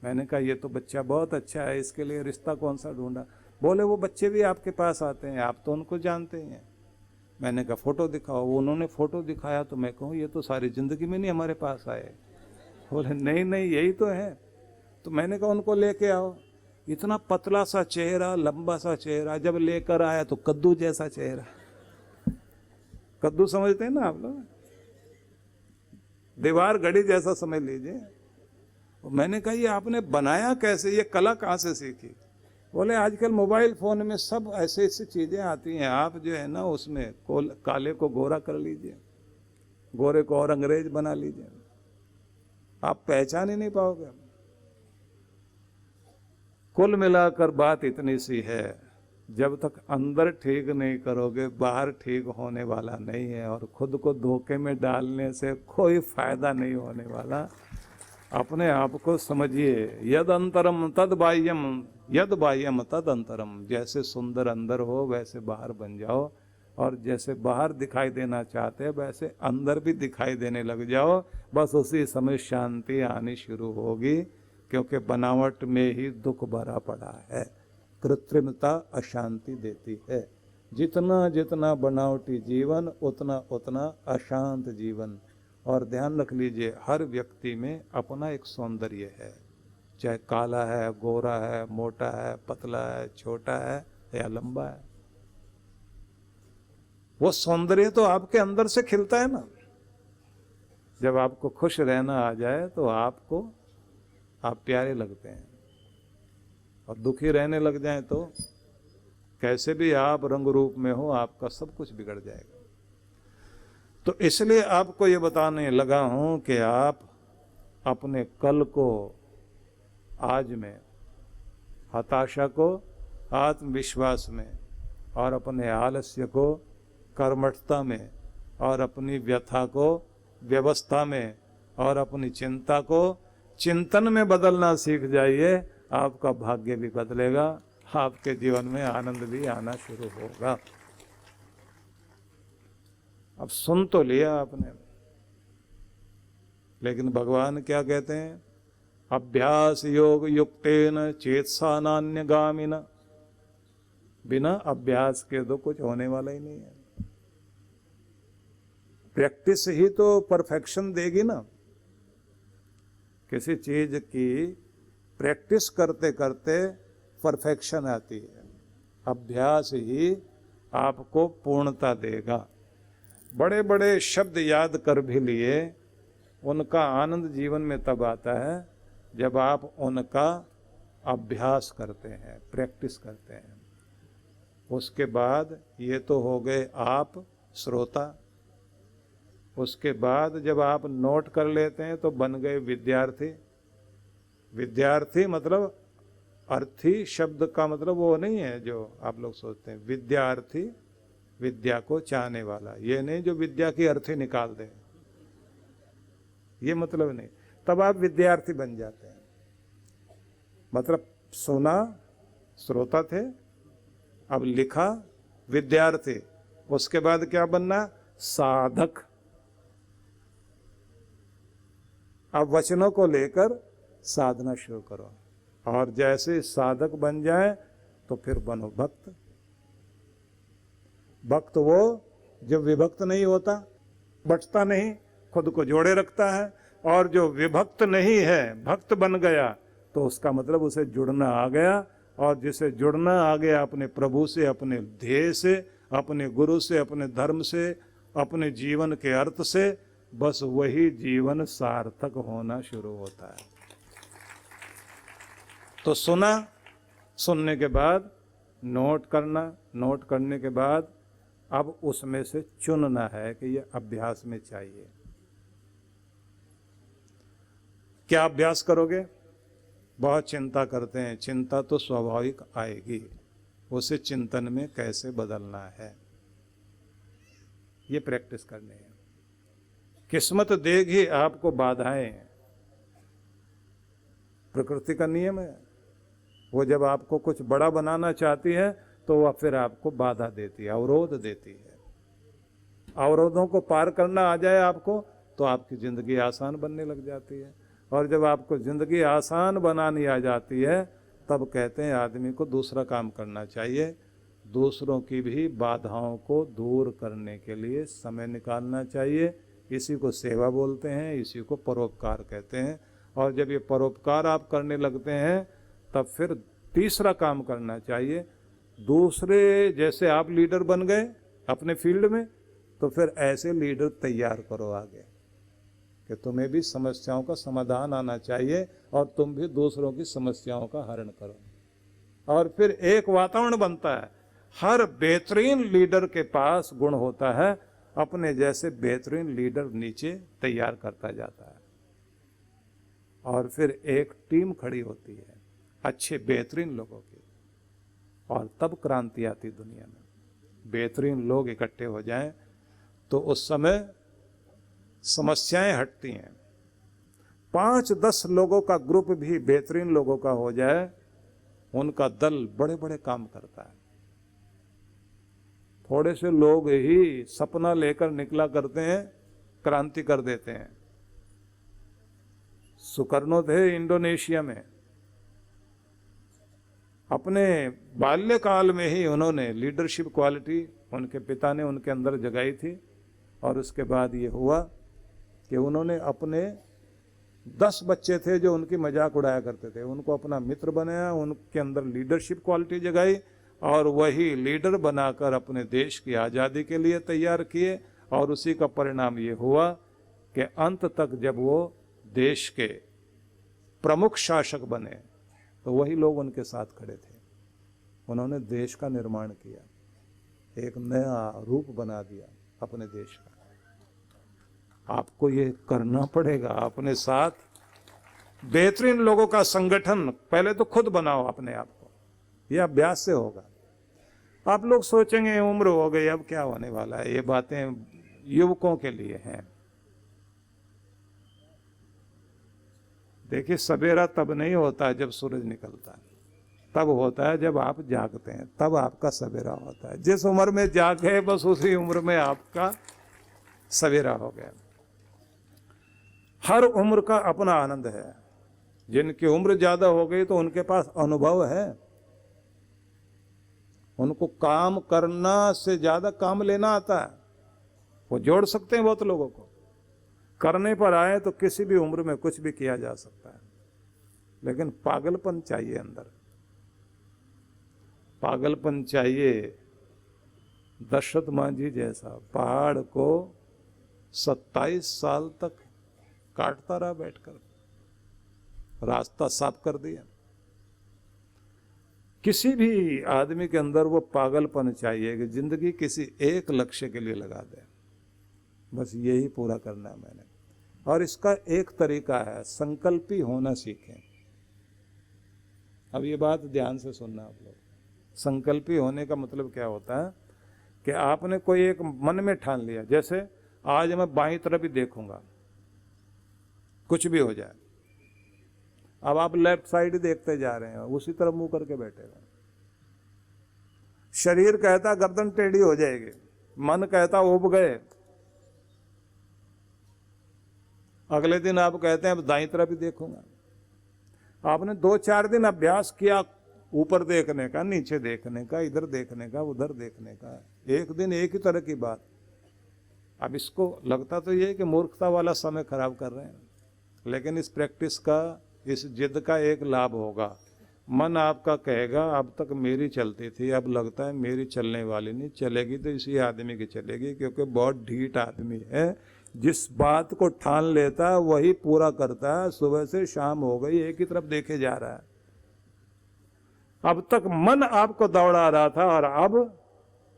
मैंने कहा ये तो बच्चा बहुत अच्छा है, इसके लिए रिश्ता कौन सा ढूंढा? बोले वो बच्चे भी आपके पास आते हैं, आप तो उनको जानते ही हैं। मैंने कहा फ़ोटो दिखाओ। उन्होंने फ़ोटो दिखाया तो मैं कहूँ ये तो सारी ज़िंदगी में नहीं हमारे पास आए। बोले नहीं नहीं यही तो है। तो मैंने कहा उनको लेके आओ। इतना पतला सा चेहरा, लंबा सा चेहरा, जब लेकर आया तो कद्दू जैसा चेहरा। कद्दू समझते हैं ना आप लोग, दीवार घड़ी जैसा समझ लीजिए। मैंने कहा ये आपने बनाया कैसे, ये कला कहाँ से सीखी? बोले आजकल मोबाइल फ़ोन में सब ऐसे ऐसी चीज़ें आती हैं, आप जो है ना उसमें काले को गोरा कर लीजिए, गोरे को और अंग्रेज बना लीजिए, आप पहचान ही नहीं पाओगे। कुल मिलाकर बात इतनी सी है, जब तक अंदर ठीक नहीं करोगे बाहर ठीक होने वाला नहीं है, और खुद को धोखे में डालने से कोई फायदा नहीं होने वाला। अपने आप को समझिए, यद अंतरम तद बाह्यम, यद बाह्यम तद अंतरम। जैसे सुंदर अंदर हो वैसे बाहर बन जाओ, और जैसे बाहर दिखाई देना चाहते हैं वैसे अंदर भी दिखाई देने लग जाओ। बस उसी समय शांति आनी शुरू होगी, क्योंकि बनावट में ही दुख भरा पड़ा है। कृत्रिमता अशांति देती है। जितना जितना बनावटी जीवन उतना उतना अशांत जीवन। और ध्यान रख लीजिए, हर व्यक्ति में अपना एक सौंदर्य है, चाहे काला है, गोरा है, मोटा है, पतला है, छोटा है या लंबा है। वो सौंदर्य तो आपके अंदर से खिलता है ना। जब आपको खुश रहना आ जाए तो आपको आप प्यारे लगते हैं, और दुखी रहने लग जाएं तो कैसे भी आप रंग रूप में हो आपका सब कुछ बिगड़ जाएगा। तो इसलिए आपको ये बताने लगा हूं कि आप अपने कल को आज में, हताशा को आत्मविश्वास में, और अपने आलस्य को कर्मठता में, और अपनी व्यथा को व्यवस्था में, और अपनी चिंता को चिंतन में बदलना सीख जाइए। आपका भाग्य भी बदलेगा, आपके जीवन में आनंद भी आना शुरू होगा। अब सुन तो लिया आपने, लेकिन भगवान क्या कहते हैं? अभ्यास योग युक्तेन चेतसा नान्यगामिन। बिना अभ्यास के तो कुछ होने वाला ही नहीं है। प्रैक्टिस ही तो परफेक्शन देगी ना। किसी चीज की प्रैक्टिस करते करते परफेक्शन आती है। अभ्यास ही आपको पूर्णता देगा। बड़े बड़े शब्द याद कर भी लिए, उनका आनंद जीवन में तब आता है जब आप उनका अभ्यास करते हैं, प्रैक्टिस करते हैं। उसके बाद ये तो हो गए आप श्रोता। उसके बाद जब आप नोट कर लेते हैं तो बन गए विद्यार्थी। विद्यार्थी मतलब अर्थी शब्द का मतलब वो नहीं है जो आप लोग सोचते हैं। विद्यार्थी विद्या को चाहने वाला, ये नहीं जो विद्या की अर्थी निकाल दे, ये मतलब नहीं। तब आप विद्यार्थी बन जाते हैं। मतलब सुना श्रोता थे, अब लिखा विद्यार्थी। उसके बाद क्या बनना? साधक। अब वचनों को लेकर साधना शुरू करो, और जैसे साधक बन जाए तो फिर बनो भक्त। भक्त वो जो विभक्त नहीं होता, बटता नहीं, खुद को जोड़े रखता है। और जो विभक्त नहीं है, भक्त बन गया, तो उसका मतलब उसे जुड़ना आ गया। और जिसे जुड़ना आ गया अपने प्रभु से, अपने ध्येय से, अपने गुरु से, अपने धर्म से, अपने जीवन के अर्थ से, बस वही जीवन सार्थक होना शुरू होता है। तो सुना, सुनने के बाद नोट करना, नोट करने के बाद अब उसमें से चुनना है कि ये अभ्यास में चाहिए। क्या अभ्यास करोगे? बहुत चिंता करते हैं, चिंता तो स्वाभाविक आएगी, उसे चिंतन में कैसे बदलना है, ये प्रैक्टिस करनी है। किस्मत देगी आपको बाधाएं, प्रकृति का नियम है। वो जब आपको कुछ बड़ा बनाना चाहती है तो वह फिर आपको बाधा देती है, अवरोध देती है। अवरोधों को पार करना आ जाए आपको तो आपकी जिंदगी आसान बनने लग जाती है। और जब आपको जिंदगी आसान बनानी आ जाती है तब कहते हैं आदमी को दूसरा काम करना चाहिए, दूसरों की भी बाधाओं को दूर करने के लिए समय निकालना चाहिए। इसी को सेवा बोलते हैं, इसी को परोपकार कहते हैं। और जब ये परोपकार आप करने लगते हैं तब फिर तीसरा काम करना चाहिए, दूसरे जैसे आप लीडर बन गए अपने फील्ड में, तो फिर ऐसे लीडर तैयार करो आगे कि तुम्हें भी समस्याओं का समाधान आना चाहिए और तुम भी दूसरों की समस्याओं का हरण करो। और फिर एक वातावरण बनता है, हर बेहतरीन लीडर के पास गुण होता है, अपने जैसे बेहतरीन लीडर नीचे तैयार करता जाता है और फिर एक टीम खड़ी होती है अच्छे बेहतरीन लोगों की, और तब क्रांति आती दुनिया में। बेहतरीन लोग इकट्ठे हो जाएं तो उस समय समस्याएं हटती हैं। 5-10 लोगों का ग्रुप भी बेहतरीन लोगों का हो जाए, उनका दल बड़े बड़े काम करता है। थोड़े से लोग ही सपना लेकर निकला करते हैं, क्रांति कर देते हैं। सुकर्णो थे इंडोनेशिया में, अपने बाल्यकाल में ही उन्होंने लीडरशिप क्वालिटी उनके पिता ने उनके अंदर जगाई थी। और उसके बाद ये हुआ कि उन्होंने अपने 10 बच्चे थे जो उनकी मजाक उड़ाया करते थे, उनको अपना मित्र बनाया, उनके अंदर लीडरशिप क्वालिटी जगाई और वही लीडर बनाकर अपने देश की आज़ादी के लिए तैयार किए। और उसी का परिणाम ये हुआ कि अंत तक जब वो देश के प्रमुख शासक बने तो वही लोग उनके साथ खड़े थे। उन्होंने देश का निर्माण किया, एक नया रूप बना दिया अपने देश का। आपको ये करना पड़ेगा, अपने साथ बेहतरीन लोगों का संगठन पहले तो खुद बनाओ अपने आप को, यह अभ्यास से होगा। आप लोग सोचेंगे उम्र हो गई अब क्या होने वाला है, ये बातें युवकों के लिए हैं। देखिए सवेरा तब नहीं होता है जब सूरज निकलता है, तब होता है जब आप जागते हैं, तब आपका सवेरा होता है। जिस उम्र में जागे बस उसी उम्र में आपका सवेरा हो गया। हर उम्र का अपना आनंद है। जिनकी उम्र ज्यादा हो गई तो उनके पास अनुभव है, उनको काम करना से ज्यादा काम लेना आता है, वो जोड़ सकते हैं बहुत लोगों को। करने पर आए तो किसी भी उम्र में कुछ भी किया जा सकता है, लेकिन पागलपन चाहिए अंदर, पागलपन चाहिए। दशरथ मांझी जैसा पहाड़ को 27 साल तक काटता रहा बैठकर, रास्ता साफ कर दिया। किसी भी आदमी के अंदर वो पागलपन चाहिए कि जिंदगी किसी एक लक्ष्य के लिए लगा दे, बस यही पूरा करना है मैंने। और इसका एक तरीका है, संकल्पी होना सीखें। अब ये बात ध्यान से सुनना आप लोग। संकल्पी होने का मतलब क्या होता है कि आपने कोई एक मन में ठान लिया, जैसे आज मैं बाईं तरफ ही देखूंगा, कुछ भी हो जाए। अब आप लेफ्ट साइड ही देखते जा रहे हैं, उसी तरफ मुंह करके बैठे हैं। शरीर कहता गर्दन टेढ़ी हो जाएगी, मन कहता उब गए। अगले दिन आप कहते हैं अब दाईं तरफ ही देखूंगा। आपने 2-4 दिन अभ्यास किया ऊपर देखने का, नीचे देखने का, इधर देखने का, उधर देखने का, एक दिन एक ही तरह की बात। अब इसको लगता तो ये कि मूर्खता वाला समय खराब कर रहे हैं, लेकिन इस प्रैक्टिस का, इस जिद का एक लाभ होगा। मन आपका कहेगा अब तक मेरी चलती थी, अब लगता है मेरी चलने वाली नहीं, चलेगी तो इसी आदमी की चलेगी, क्योंकि बहुत ढीठ आदमी है। जिस बात को ठान लेता है वही पूरा करता है। सुबह से शाम हो गई, एक ही तरफ देखे जा रहा है। अब तक मन आपको दौड़ा रहा था और अब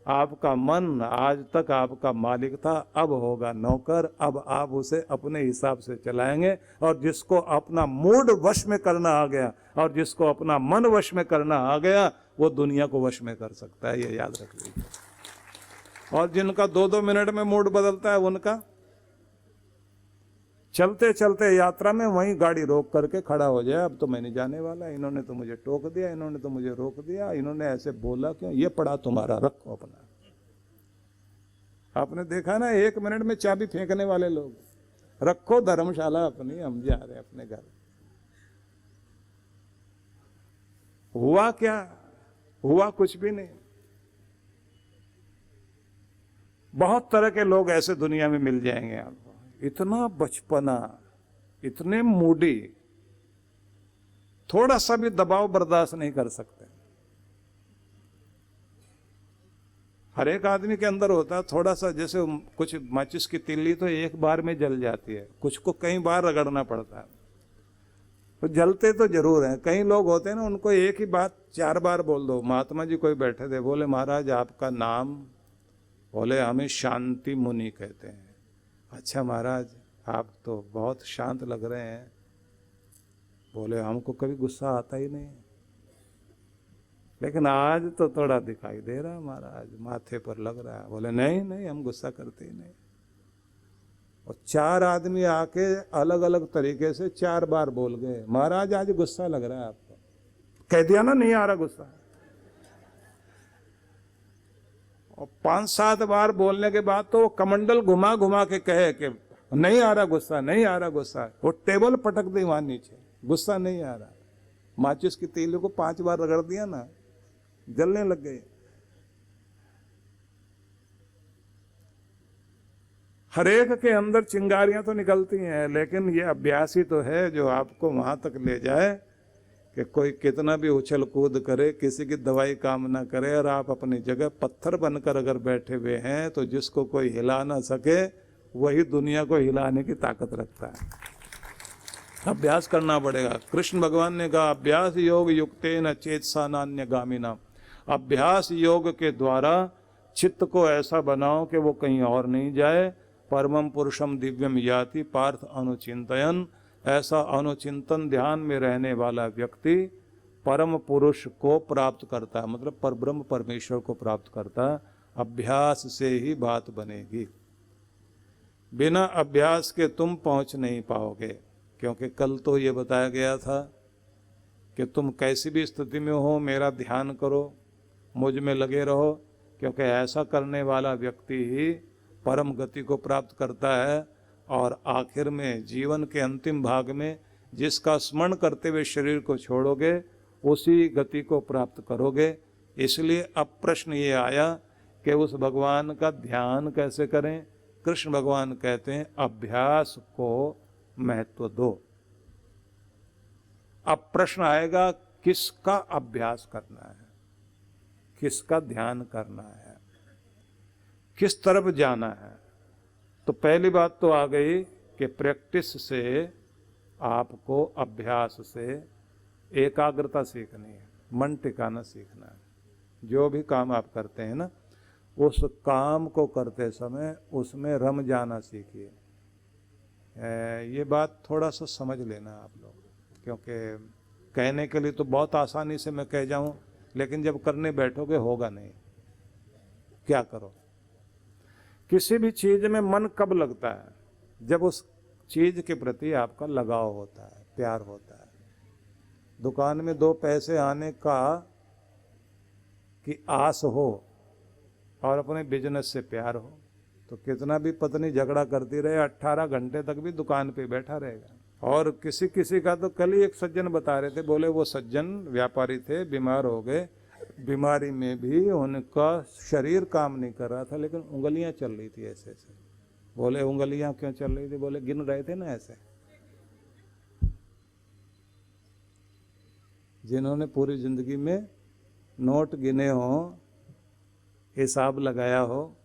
आपका मन आज तक आपका मालिक था, अब होगा नौकर। अब आप उसे अपने हिसाब से चलाएंगे। और जिसको अपना मूड वश में करना आ गया और जिसको अपना मन वश में करना आ गया, वो दुनिया को वश में कर सकता है, ये याद रख लीजिए। और जिनका 2-2 मिनट में मूड बदलता है, उनका चलते चलते यात्रा में वहीं गाड़ी रोक करके खड़ा हो जाए, अब तो मैं नहीं जाने वाला, इन्होंने तो मुझे टोक दिया, इन्होंने तो मुझे रोक दिया, इन्होंने ऐसे बोला क्यों, ये पड़ा तुम्हारा, रखो अपना। आपने देखा ना 1 मिनट में चाबी फेंकने वाले लोग, रखो धर्मशाला अपनी, हम जा रहे हैं अपने घर। हुआ क्या? हुआ कुछ भी नहीं। बहुत तरह के लोग ऐसे दुनिया में मिल जाएंगे आपको, इतना बचपना, इतने मूडी, थोड़ा सा भी दबाव बर्दाश्त नहीं कर सकते। हर एक आदमी के अंदर होता है थोड़ा सा, जैसे कुछ माचिस की तिल्ली तो एक बार में जल जाती है, कुछ को कई बार रगड़ना पड़ता है, तो जलते तो जरूर हैं। कई लोग होते हैं ना, उनको एक ही बात 4 बार बोल दो। महात्मा जी कोई बैठे थे, बोले महाराज आपका नाम? बोले हमें शांति मुनि कहते हैं। अच्छा महाराज आप तो बहुत शांत लग रहे हैं। बोले हमको कभी गुस्सा आता ही नहीं, लेकिन आज तो थोड़ा दिखाई दे रहा है महाराज, माथे पर लग रहा है। बोले नहीं नहीं हम गुस्सा करते ही नहीं। और 4 आदमी आके अलग अलग तरीके से 4 बार बोल गए महाराज आज गुस्सा लग रहा है आपको। कह दिया ना नहीं आ रहा गुस्सा। और 5-7 बार बोलने के बाद तो वो कमंडल घुमा घुमा के कहे कि नहीं आ रहा गुस्सा, नहीं आ रहा गुस्सा। वो टेबल पटक दी वहां नीचे, गुस्सा नहीं आ रहा। माचिस की तीली को 5 बार रगड़ दिया ना, जलने लग गए। हर एक के अंदर चिंगारियां तो निकलती हैं, लेकिन ये अभ्यास ही तो है जो आपको वहां तक ले जाए कि कोई कितना भी उछल कूद करे, किसी की दवाई काम ना करे, और आप अपनी जगह पत्थर बनकर अगर बैठे हुए हैं तो जिसको कोई हिला ना सके वही दुनिया को हिलाने की ताकत रखता है। अभ्यास करना पड़ेगा। कृष्ण भगवान ने कहा अभ्यास योग युक्तेन चेतसा नान्यगामिना। अभ्यास योग के द्वारा चित्त को ऐसा बनाओ कि वो कहीं और नहीं जाए। परमम पुरुषम दिव्यम याति पार्थ अनुचिंतयन। ऐसा अनुचिंतन ध्यान में रहने वाला व्यक्ति परम पुरुष को प्राप्त करता है, मतलब परब्रह्म परमेश्वर को प्राप्त करता है। अभ्यास से ही बात बनेगी, बिना अभ्यास के तुम पहुंच नहीं पाओगे। क्योंकि कल तो ये बताया गया था कि तुम कैसी भी स्थिति में हो मेरा ध्यान करो, मुझ में लगे रहो, क्योंकि ऐसा करने वाला व्यक्ति ही परम गति को प्राप्त करता है। और आखिर में जीवन के अंतिम भाग में जिसका स्मरण करते हुए शरीर को छोड़ोगे उसी गति को प्राप्त करोगे। इसलिए अब प्रश्न ये आया कि उस भगवान का ध्यान कैसे करें। कृष्ण भगवान कहते हैं अभ्यास को महत्व दो। अब प्रश्न आएगा किसका अभ्यास करना है, किसका ध्यान करना है, किस तरफ जाना है। तो पहली बात तो आ गई कि प्रैक्टिस से आपको, अभ्यास से एकाग्रता सीखनी है, मन टिकाना सीखना है। जो भी काम आप करते हैं ना, उस काम को करते समय उसमें रम जाना सीखिए। ये बात थोड़ा सा समझ लेना आप लोग, क्योंकि कहने के लिए तो बहुत आसानी से मैं कह जाऊं, लेकिन जब करने बैठोगे होगा नहीं। क्या करो, किसी भी चीज में मन कब लगता है? जब उस चीज के प्रति आपका लगाव होता है, प्यार होता है। दुकान में 2 पैसे आने का की आस हो और अपने बिजनेस से प्यार हो तो कितना भी पत्नी झगड़ा करती रहे 18 घंटे तक भी दुकान पे बैठा रहेगा। और किसी का तो कल ही एक सज्जन बता रहे थे, बोले वो सज्जन व्यापारी थे, बीमार हो गए, बीमारी में भी उनका शरीर काम नहीं कर रहा था लेकिन उंगलियां चल रही थी ऐसे ऐसे। बोले उंगलियां क्यों चल रही थी? बोले गिन रहे थे ना ऐसे। जिन्होंने पूरी जिंदगी में नोट गिने हो, हिसाब लगाया हो,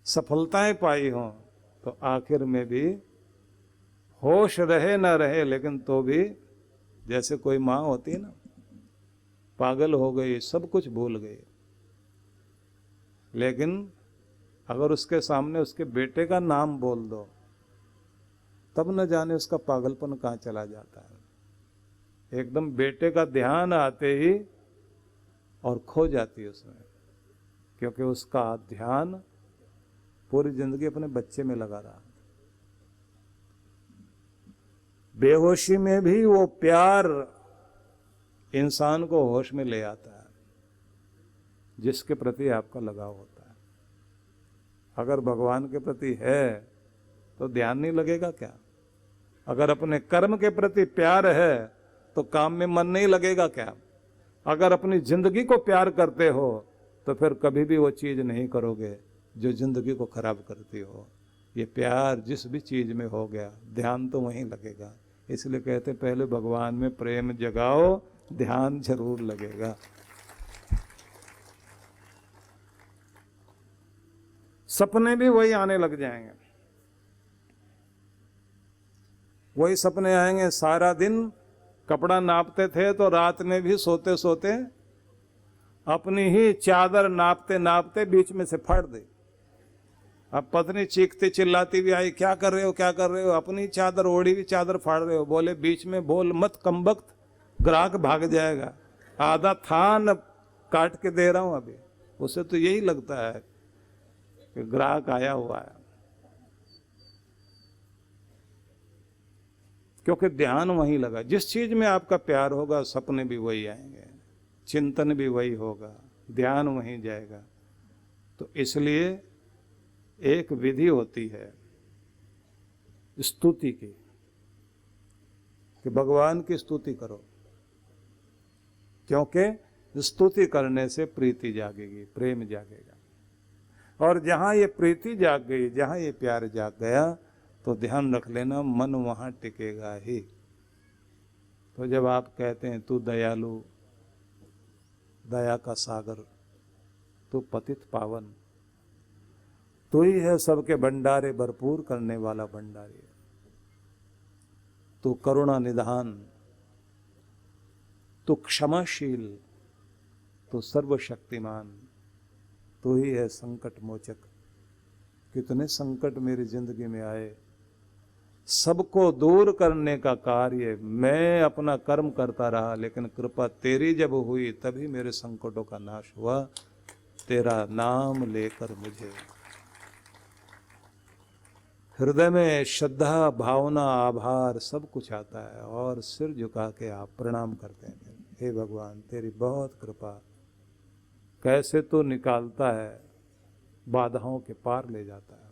सफलताएं पाई हो, तो आखिर में भी होश रहे ना रहे लेकिन तो भी जैसे कोई माँ होती है ना, पागल हो गई, सब कुछ भूल गई, लेकिन अगर उसके सामने उसके बेटे का नाम बोल दो तब न जाने उसका पागलपन कहाँ चला जाता है। एकदम बेटे का ध्यान आते ही और खो जाती है उसमें, क्योंकि उसका ध्यान पूरी जिंदगी अपने बच्चे में लगा रहा। बेहोशी में भी वो प्यार इंसान को होश में ले आता है जिसके प्रति आपका लगाव होता है। अगर भगवान के प्रति है तो ध्यान नहीं लगेगा क्या? अगर अपने कर्म के प्रति प्यार है तो काम में मन नहीं लगेगा क्या? अगर अपनी जिंदगी को प्यार करते हो तो फिर कभी भी वो चीज नहीं करोगे जो जिंदगी को खराब करती हो। ये प्यार जिस भी चीज में हो गया, ध्यान तो वहीं लगेगा। इसलिए कहते पहले भगवान में प्रेम जगाओ, ध्यान जरूर लगेगा। सपने भी वही आने लग जाएंगे, वही सपने आएंगे। सारा दिन कपड़ा नापते थे तो रात में भी सोते सोते अपनी ही चादर नापते नापते बीच में से फाड़ दी। अब पत्नी चीखती चिल्लाती भी आई, क्या कर रहे हो, क्या कर रहे हो? अपनी चादर, ओढ़ी हुई चादर फाड़ रहे हो। बोले बीच में बोल मत कमबख्त, ग्राहक भाग जाएगा। आधा थान काट के दे रहा हूं अभी। उसे तो यही लगता है कि ग्राहक आया हुआ है, क्योंकि ध्यान वहीं लगा। जिस चीज में आपका प्यार होगा सपने भी वही आएंगे, चिंतन भी वही होगा, ध्यान वहीं जाएगा। तो इसलिए एक विधि होती है स्तुति की, कि भगवान की स्तुति करो, क्योंकि स्तुति करने से प्रीति जागेगी, प्रेम जागेगा। और जहां ये प्रीति जाग गई, जहां ये प्यार जाग गया, तो ध्यान रख लेना मन वहां टिकेगा ही। तो जब आप कहते हैं तू दयालु, दया का सागर, तू पतित पावन, तू ही है सबके भंडारे भरपूर करने वाला भंडारी, तू करुणा निधान, तू क्षमाशील, तू सर्वशक्तिमान, तू ही है संकट मोचक। कितने संकट मेरी जिंदगी में आए, सबको दूर करने का कार्य मैं अपना कर्म करता रहा, लेकिन कृपा तेरी जब हुई तभी मेरे संकटों का नाश हुआ। तेरा नाम लेकर मुझे हृदय में श्रद्धा, भावना, आभार सब कुछ आता है और सिर झुका के आप प्रणाम करते हैं। हे भगवान तेरी बहुत कृपा, कैसे तो निकालता है, बाधाओं के पार ले जाता है।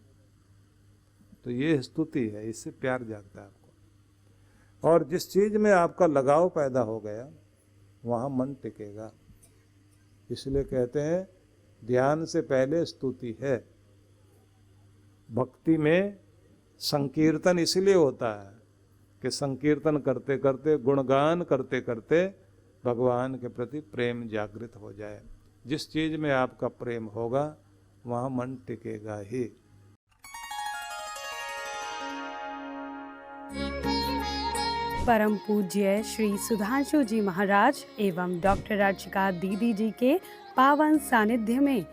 तो ये स्तुति है, इससे प्यार जागता है आपको। और जिस चीज में आपका लगाव पैदा हो गया वहां मन टिकेगा। इसलिए कहते हैं ध्यान से पहले स्तुति है। भक्ति में संकीर्तन इसलिए होता है कि संकीर्तन करते करते, गुणगान करते करते भगवान के प्रति प्रेम जागृत हो जाए। जिस चीज में आपका प्रेम होगा वहां मन टिकेगा ही। परम पूज्य श्री सुधांशु जी महाराज एवं डॉक्टर अर्चिका दीदी जी के पावन सानिध्य में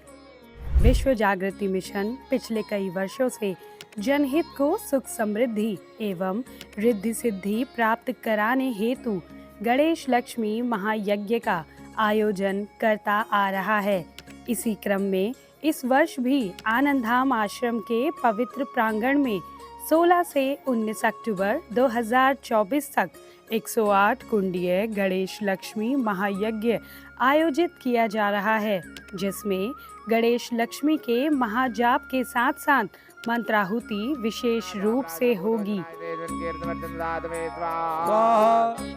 विश्व जागृति मिशन पिछले कई वर्षों से जनहित को सुख समृद्धि एवं रिद्धि सिद्धि प्राप्त कराने हेतु गणेश लक्ष्मी महायज्ञ का आयोजन करता आ रहा है। इसी क्रम में इस वर्ष भी आनंद धाम आश्रम के पवित्र प्रांगण में 16 से 19 अक्टूबर 2024 तक 108 कुंडीय गणेश लक्ष्मी महायज्ञ आयोजित किया जा रहा है, जिसमें गणेश लक्ष्मी के महाजाप के साथ साथ मंत्राहुति विशेष रूप से होगी।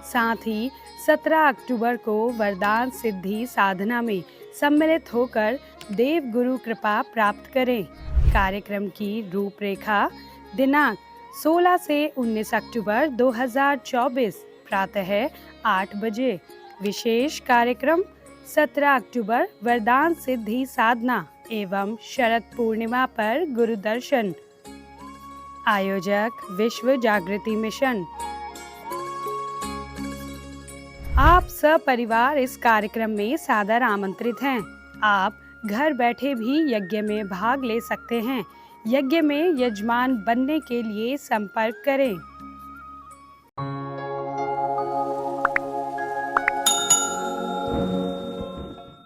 साथ ही 17 अक्टूबर को वरदान सिद्धि साधना में सम्मिलित होकर देव गुरु कृपा प्राप्त करें। कार्यक्रम की रूपरेखा दिनांक 16 से 19 अक्टूबर 2024 प्रातः 8 बजे। विशेष कार्यक्रम 17 अक्टूबर वरदान सिद्धि साधना एवं शरद पूर्णिमा पर गुरु दर्शन। आयोजक विश्व जागृति मिशन। आप सपरिवार इस कार्यक्रम में सादर आमंत्रित हैं। आप घर बैठे भी यज्ञ में भाग ले सकते हैं। यज्ञ में यजमान बनने के लिए संपर्क करें।